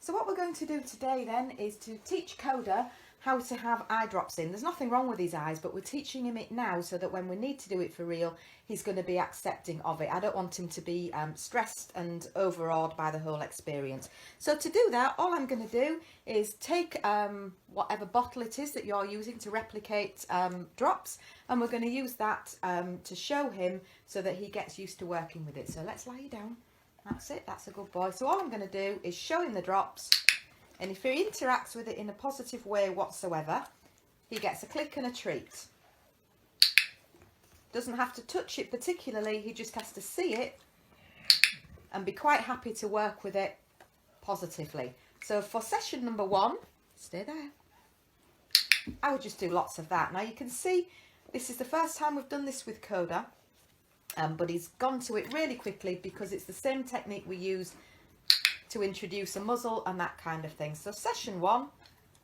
So what we're going to do today then is to teach Coda how to have eye drops in. There's nothing wrong with his eyes, but we're teaching him it now so that when we need to do it for real, he's going to be accepting of it. I don't want him to be stressed and overawed by the whole experience. So to do that, all I'm going to do is take whatever bottle it is that you're using to replicate drops, and we're going to use that to show him so that he gets used to working with it. So let's lie you down. That's it, that's a good boy. So all I'm going to do is show him the drops, and if he interacts with it in a positive way whatsoever, he gets a click and a treat. Doesn't have to touch it particularly, he just has to see it and be quite happy to work with it positively. So for session number 1, stay there, I would just do lots of that. Now you can see this is the first time we've done this with Coda. But he's gone to it really quickly because it's the same technique we use to introduce a muzzle and that kind of thing. So session 1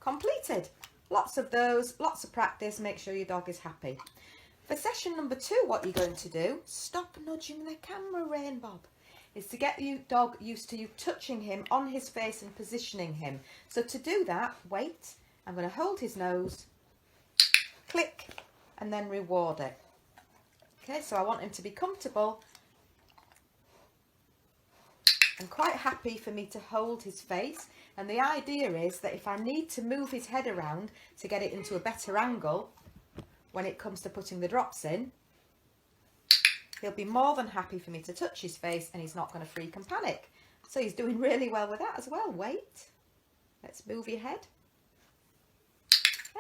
completed. Lots of those, lots of practice, make sure your dog is happy. For session number 2, what you're going to do, stop nudging the camera, Rain Bob, is to get your dog used to you touching him on his face and positioning him. So to do that, wait, I'm going to hold his nose, click, and then reward it. Okay, so I want him to be comfortable and quite happy for me to hold his face. And the idea is that if I need to move his head around to get it into a better angle when it comes to putting the drops in, he'll be more than happy for me to touch his face and he's not going to freak and panic. So he's doing really well with that as well. Wait, let's move your head.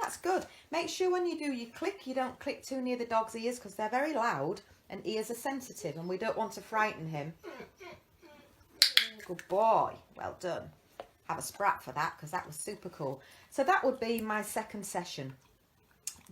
That's good. Make sure when you do your click, you don't click too near the dog's ears because they're very loud and ears are sensitive and we don't want to frighten him. Good boy. Well done. Have a sprat for that because that was super cool. So that would be my second session.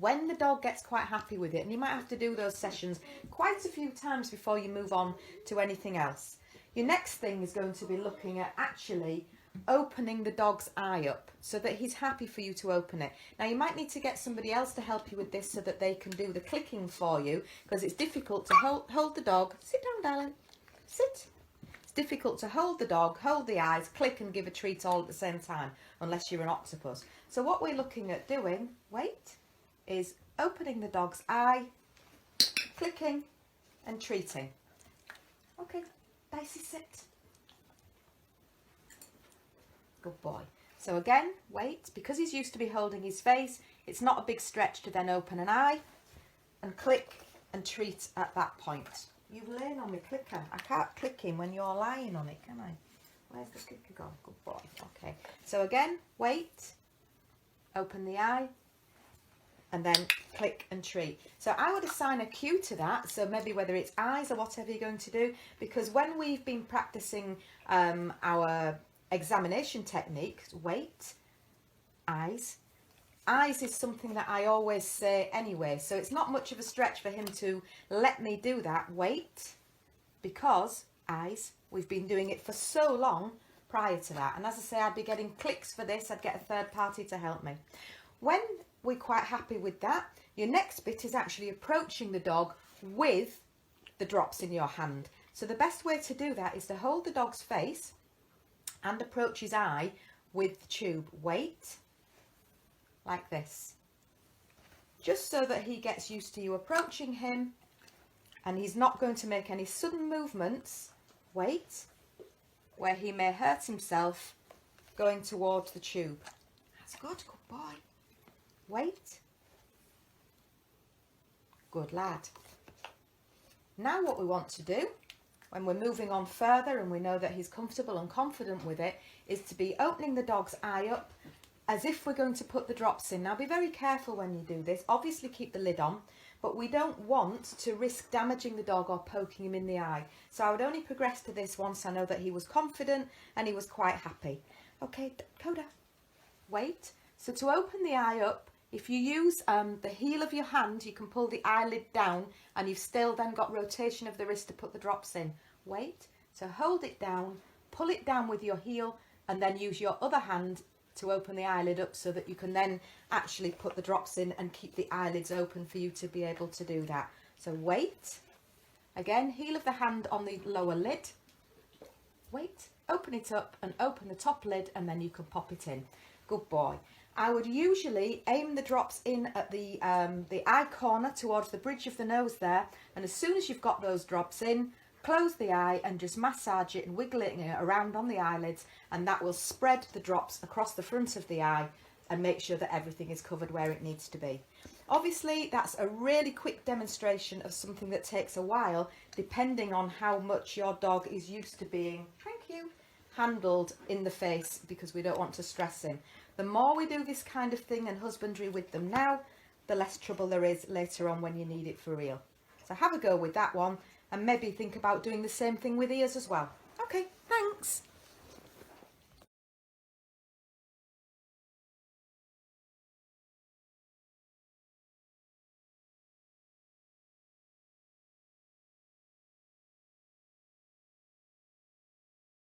When the dog gets quite happy with it, and you might have to do those sessions quite a few times before you move on to anything else. Your next thing is going to be looking at actually opening the dog's eye up so that he's happy for you to open it. Now you might need to get somebody else to help you with this so that they can do the clicking for you, because it's difficult to hold the dog. Sit down, darling. Sit. It's difficult to hold the dog, hold the eyes, click and give a treat all at the same time, unless you're an octopus. So what we're looking at doing, wait, is opening the dog's eye, clicking and treating. Okay, Dicey, sit. Good boy. So again, wait, because he's used to be holding his face, it's not a big stretch to then open an eye and click and treat at that point. You've lain on my clicker. I can't click him when you're lying on it, can I? Where's the clicker gone? Good boy. Okay. So again, wait, open the eye, and then click and treat. So I would assign a cue to that, so maybe whether it's eyes or whatever you're going to do, because when we've been practicing our examination technique, wait, eyes. Eyes is something that I always say anyway, so it's not much of a stretch for him to let me do that, wait, because eyes, we've been doing it for so long prior to that. And as I say, I'd be getting clicks for this, I'd get a third party to help me. When we're quite happy with that, your next bit is actually approaching the dog with the drops in your hand. So the best way to do that is to hold the dog's face and approach his eye with the tube. Wait, like this, just so that he gets used to you approaching him and he's not going to make any sudden movements, wait, where he may hurt himself going towards the tube. That's good, good boy. Wait. Good lad. Now what we want to do, when we're moving on further and we know that he's comfortable and confident with it, is to be opening the dog's eye up as if we're going to put the drops in. Now be very careful when you do this. Obviously keep the lid on, but we don't want to risk damaging the dog or poking him in the eye. So I would only progress to this once I know that he was confident and he was quite happy. Okay, Coda, wait. So to open the eye up, if you use the heel of your hand, you can pull the eyelid down and you've still then got rotation of the wrist to put the drops in. Wait, so hold it down, pull it down with your heel and then use your other hand to open the eyelid up so that you can then actually put the drops in and keep the eyelids open for you to be able to do that. So wait, again, heel of the hand on the lower lid, wait, open it up and open the top lid, and then you can pop it in. Good boy. I would usually aim the drops in at the eye corner towards the bridge of the nose there, and as soon as you've got those drops in, close the eye and just massage it and wiggle it around on the eyelids, and that will spread the drops across the front of the eye and make sure that everything is covered where it needs to be. Obviously, that's a really quick demonstration of something that takes a while, depending on how much your dog is used to being, thank you, handled in the face, because we don't want to stress him. The more we do this kind of thing and husbandry with them now, the less trouble there is later on when you need it for real. So have a go with that one, and maybe think about doing the same thing with ears as well. Okay, thanks.